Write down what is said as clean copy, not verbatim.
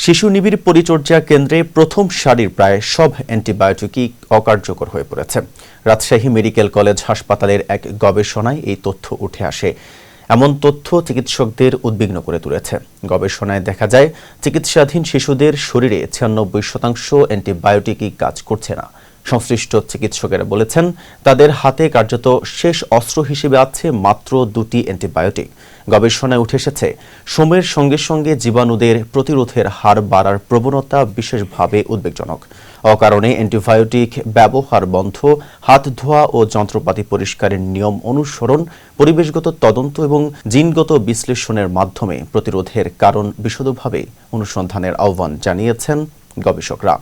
শিশু নিবিড় পরিচর্যা কেন্দ্রে প্রথম সারির প্রায় সব অ্যান্টিবায়োটিকই অকার্যকর হয়ে পড়েছে। রাজশাহী মেডিকেল কলেজ হাসপাতালের এক গবেষণায় এই তথ্য উঠে আসে। এমন তথ্য চিকিৎসকদের উদ্বিগ্ন করে তুলেছে। গবেষণায় দেখা যায়, চিকিৎসাধীন শিশুদের শরীরে 96% অ্যান্টিবায়োটিকই কাজ করছে না। সংশ্লিষ্ট চিকিৎসকেরা বলেছেন, তাদের হাতে কার্যত শেষ অস্ত্র হিসেবে আছে মাত্র 2টি অ্যান্টিবায়োটিক। গবেষণায় উঠে এসেছে, সময়ের সঙ্গে সঙ্গে জীবাণুদের প্রতিরোধের হার বাড়ার প্রবণতা বিশেষভাবে উদ্বেগজনক। অকারণে অ্যান্টিবায়োটিক ব্যবহার বন্ধ, হাত ধোয়া ও যন্ত্রপাতি পরিষ্কারের নিয়ম অনুসরণ, পরিবেশগত তদন্ত এবং জিনগত বিশ্লেষণের মাধ্যমে প্রতিরোধের কারণ বিশদভাবে অনুসন্ধানের আহ্বান জানিয়েছেন গবেষকরা।